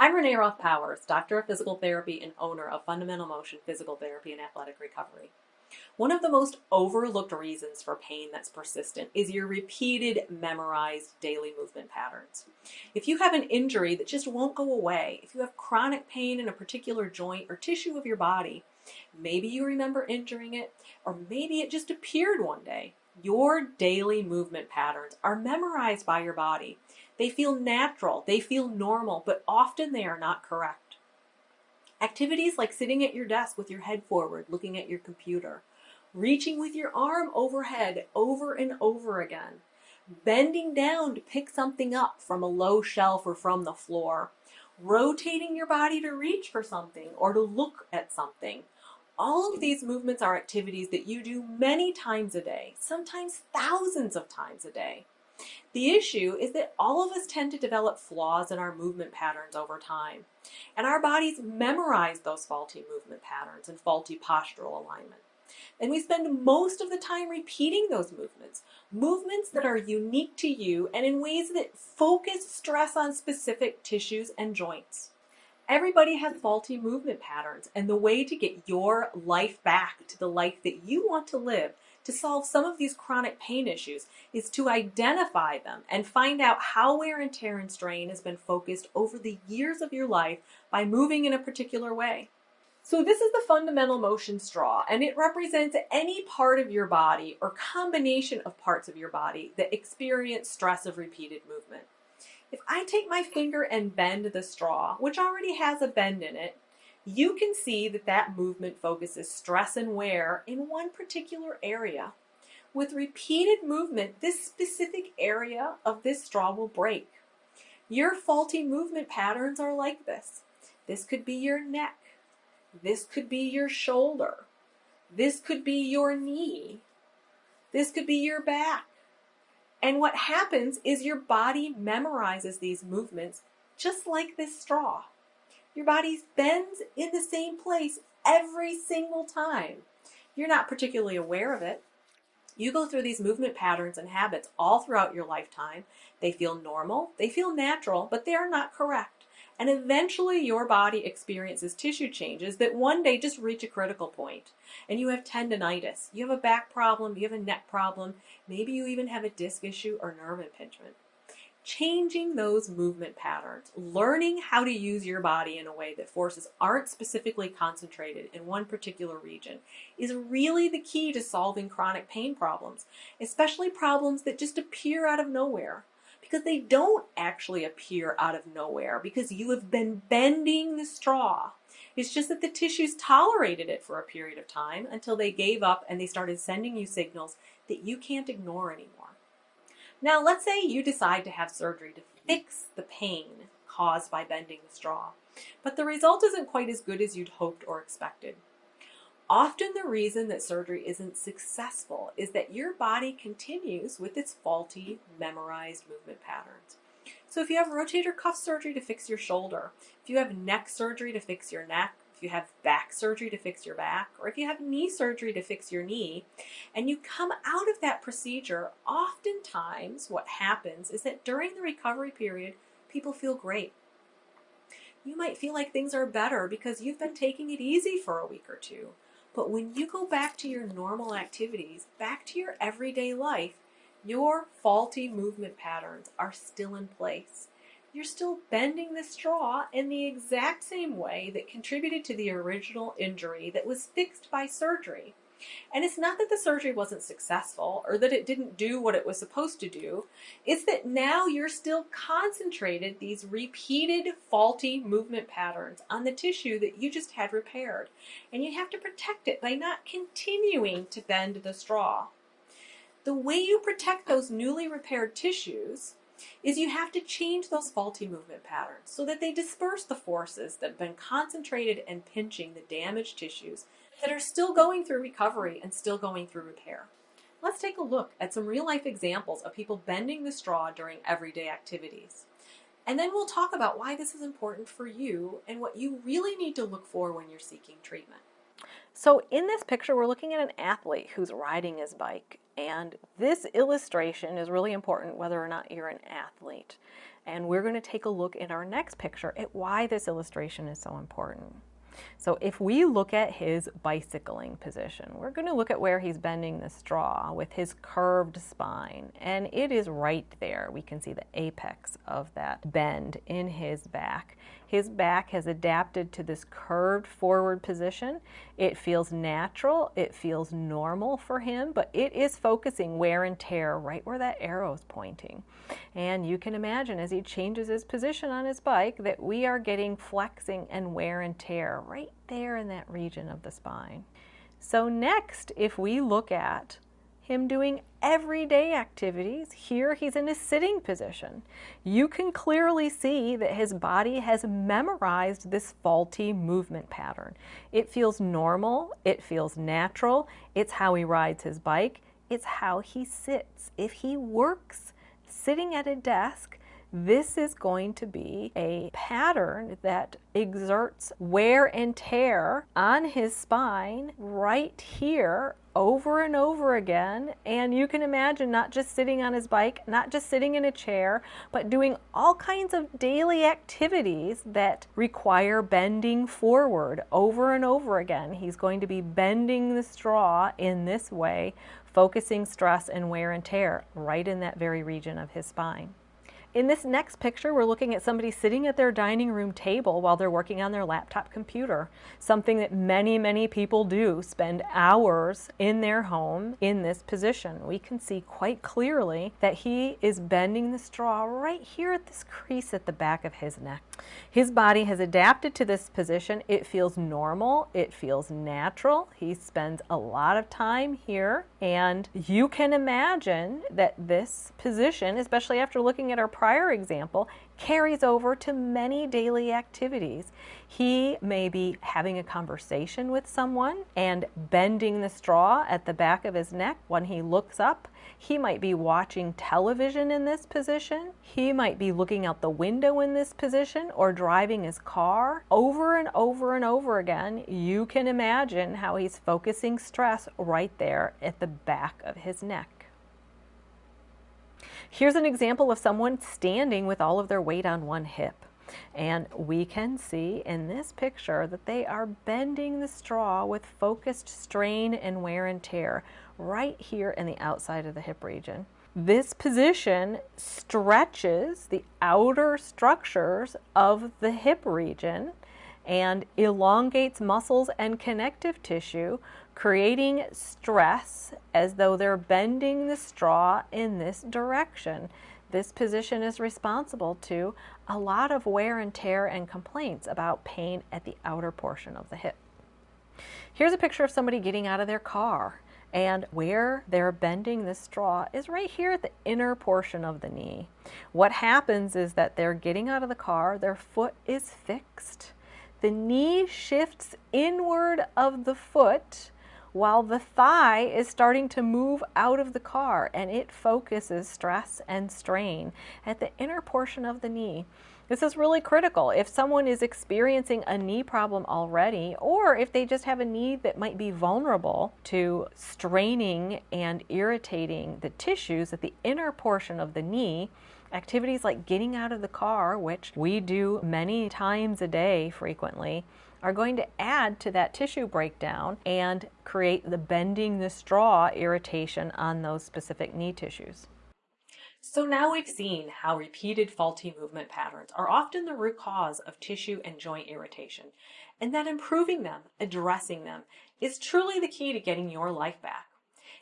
I'm Renee Roth Powers, Doctor of Physical Therapy and owner of Fundamental Motion Physical Therapy and Athletic Recovery. One of the most overlooked reasons for pain that's persistent is your repeated, memorized daily movement patterns. If you have an injury that just won't go away, if you have chronic pain in a particular joint or tissue of your body, maybe you remember injuring it, or maybe it just appeared one day. Your daily movement patterns are memorized by your body. They feel natural, they feel normal, but often they are not correct. Activities like sitting at your desk with your head forward, looking at your computer, reaching with your arm overhead over and over again, bending down to pick something up from a low shelf or from the floor, rotating your body to reach for something or to look at something. All of these movements are activities that you do many times a day, sometimes thousands of times a day. The issue is that all of us tend to develop flaws in our movement patterns over time, and our bodies memorize those faulty movement patterns and faulty postural alignment. And we spend most of the time repeating those movements that are unique to you and in ways that focus stress on specific tissues and joints. Everybody has faulty movement patterns, and the way to get your life back to the life that you want to live, to solve some of these chronic pain issues, is to identify them and find out how wear and tear and strain has been focused over the years of your life by moving in a particular way. So this is the fundamental motion straw, and it represents any part of your body or combination of parts of your body that experience stress of repeated movement. If I take my finger and bend the straw, which already has a bend in it, you can see that that movement focuses stress and wear in one particular area. With repeated movement, this specific area of this straw will break. Your faulty movement patterns are like this. This could be your neck. This could be your shoulder. This could be your knee. This could be your back. And what happens is your body memorizes these movements just like this straw. Your body bends in the same place every single time. You're not particularly aware of it. You go through these movement patterns and habits all throughout your lifetime. They feel normal, they feel natural, but they are not correct. And eventually your body experiences tissue changes that one day just reach a critical point. And you have tendinitis, you have a back problem, you have a neck problem, maybe you even have a disc issue or nerve impingement. Changing those movement patterns, learning how to use your body in a way that forces aren't specifically concentrated in one particular region, is really the key to solving chronic pain problems, especially problems that just appear out of nowhere. Because they don't actually appear out of nowhere, because you have been bending the straw. It's just that the tissues tolerated it for a period of time until they gave up and they started sending you signals that you can't ignore anymore. Now, let's say you decide to have surgery to fix the pain caused by bending the straw, but the result isn't quite as good as you'd hoped or expected. Often the reason that surgery isn't successful is that your body continues with its faulty, memorized movement patterns. So if you have rotator cuff surgery to fix your shoulder, if you have neck surgery to fix your neck, if you have back surgery to fix your back, or if you have knee surgery to fix your knee, and you come out of that procedure, oftentimes what happens is that during the recovery period, people feel great. You might feel like things are better because you've been taking it easy for a week or two. But when you go back to your normal activities, back to your everyday life, your faulty movement patterns are still in place. You're still bending the straw in the exact same way that contributed to the original injury that was fixed by surgery. And it's not that the surgery wasn't successful or that it didn't do what it was supposed to do. It's that now you're still concentrated these repeated faulty movement patterns on the tissue that you just had repaired. And you have to protect it by not continuing to bend the straw. The way you protect those newly repaired tissues is you have to change those faulty movement patterns so that they disperse the forces that have been concentrated and pinching the damaged tissues that are still going through recovery and still going through repair. Let's take a look at some real-life examples of people bending the straw during everyday activities. And then we'll talk about why this is important for you and what you really need to look for when you're seeking treatment. So in this picture, we're looking at an athlete who's riding his bike. And this illustration is really important whether or not you're an athlete. And we're going to take a look in our next picture at why this illustration is so important. So if we look at his bicycling position, we're going to look at where he's bending the straw with his curved spine. And it is right there. We can see the apex of that bend in his back. His back has adapted to this curved forward position. It feels natural, it feels normal for him, but it is focusing wear and tear right where that arrow is pointing. And you can imagine as he changes his position on his bike that we are getting flexing and wear and tear right there in that region of the spine. So next, if we look at him doing everyday activities, here he's in a sitting position. You can clearly see that his body has memorized this faulty movement pattern. It feels normal, it feels natural, it's how he rides his bike, it's how he sits. If he works sitting at a desk, this is going to be a pattern that exerts wear and tear on his spine right here over and over again. And you can imagine not just sitting on his bike, not just sitting in a chair, but doing all kinds of daily activities that require bending forward over and over again. He's going to be bending the straw in this way, focusing stress and wear and tear right in that very region of his spine. In this next picture, we're looking at somebody sitting at their dining room table while they're working on their laptop computer. Something that many people do, spend hours in their home in this position. We can see quite clearly that he is bending the straw right here at this crease at the back of his neck. His body has adapted to this position. It feels normal. It feels natural. He spends a lot of time here, and you can imagine that this position, especially after looking at our prior example, carries over to many daily activities. He may be having a conversation with someone and bending the straw at the back of his neck when he looks up. He might be watching television in this position. He might be looking out the window in this position or driving his car. Over and over and over again, you can imagine how he's focusing stress right there at the back of his neck. Here's an example of someone standing with all of their weight on one hip. And we can see in this picture that they are bending the straw with focused strain and wear and tear right here in the outside of the hip region. This position stretches the outer structures of the hip region and elongates muscles and connective tissue, creating stress as though they're bending the straw in this direction. This position is responsible to a lot of wear and tear and complaints about pain at the outer portion of the hip. Here's a picture of somebody getting out of their car, and where they're bending the straw is right here at the inner portion of the knee. What happens is that they're getting out of the car, their foot is fixed. The knee shifts inward of the foot while the thigh is starting to move out of the car, and it focuses stress and strain at the inner portion of the knee. This is really critical. If someone is experiencing a knee problem already, or if they just have a knee that might be vulnerable to straining and irritating the tissues at the inner portion of the knee, activities like getting out of the car, which we do many times a day frequently, are going to add to that tissue breakdown and create the bending the straw irritation on those specific knee tissues. So now we've seen how repeated faulty movement patterns are often the root cause of tissue and joint irritation, and that improving them, addressing them, is truly the key to getting your life back.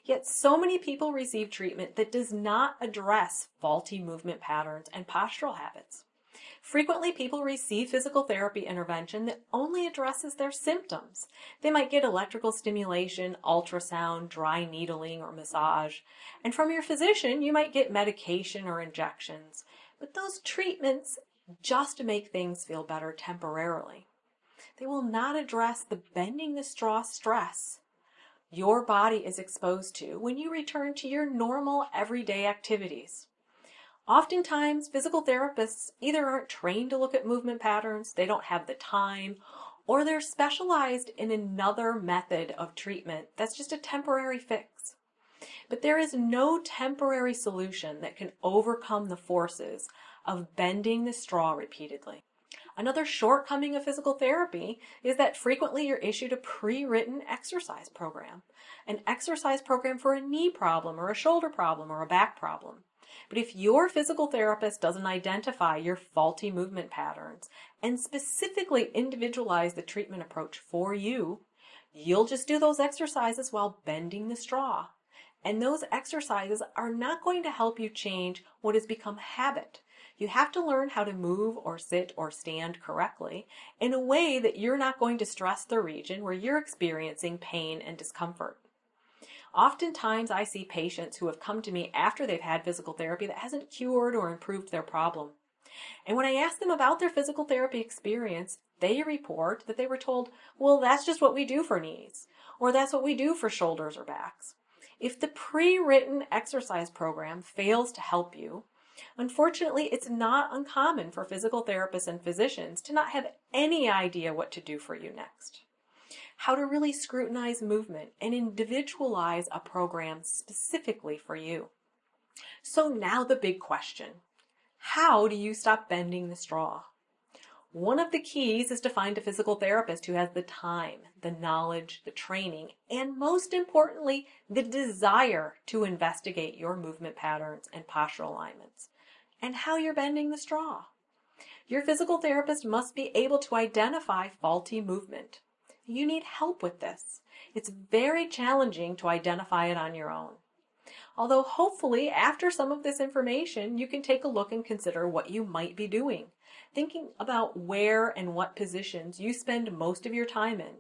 Yet so many people receive treatment that does not address faulty movement patterns and postural habits. Frequently, people receive physical therapy intervention that only addresses their symptoms. They might get electrical stimulation, ultrasound, dry needling, or massage. And from your physician, you might get medication or injections. But those treatments just make things feel better temporarily. They will not address the bending the straw stress your body is exposed to when you return to your normal everyday activities. Oftentimes, physical therapists either aren't trained to look at movement patterns, they don't have the time, or they're specialized in another method of treatment that's just a temporary fix. But there is no temporary solution that can overcome the forces of bending the straw repeatedly. Another shortcoming of physical therapy is that frequently you're issued a pre-written exercise program, an exercise program for a knee problem or a shoulder problem or a back problem. But if your physical therapist doesn't identify your faulty movement patterns and specifically individualize the treatment approach for you, you'll just do those exercises while bending the straw. And those exercises are not going to help you change what has become habit. You have to learn how to move or sit or stand correctly in a way that you're not going to stress the region where you're experiencing pain and discomfort. Oftentimes I see patients who have come to me after they've had physical therapy that hasn't cured or improved their problem. And when I ask them about their physical therapy experience, they report that they were told, well, that's just what we do for knees, or that's what we do for shoulders or backs. If the pre-written exercise program fails to help you, unfortunately, it's not uncommon for physical therapists and physicians to not have any idea what to do for you next. How to really scrutinize movement and individualize a program specifically for you. So now the big question: how do you stop bending the straw? One of the keys is to find a physical therapist who has the time, the knowledge, the training, and most importantly, the desire to investigate your movement patterns and postural alignments, and how you're bending the straw. Your physical therapist must be able to identify faulty movement. You need help with this. It's very challenging to identify it on your own. Although hopefully after some of this information, you can take a look and consider what you might be doing, thinking about where and what positions you spend most of your time in.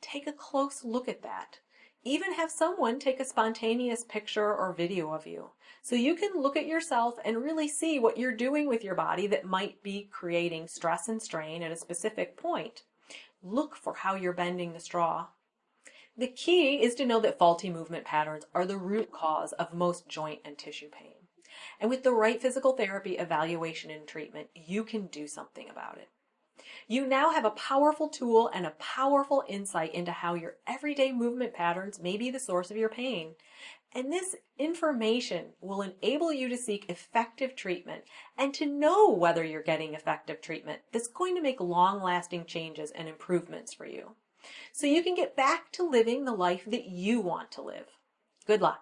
Take a close look at that. Even have someone take a spontaneous picture or video of you, so you can look at yourself and really see what you're doing with your body that might be creating stress and strain at a specific point. Look for how you're bending the straw. The key is to know that faulty movement patterns are the root cause of most joint and tissue pain. And with the right physical therapy, evaluation, and treatment, you can do something about it. You now have a powerful tool and a powerful insight into how your everyday movement patterns may be the source of your pain. And this information will enable you to seek effective treatment and to know whether you're getting effective treatment that's going to make long-lasting changes and improvements for you, so you can get back to living the life that you want to live. Good luck.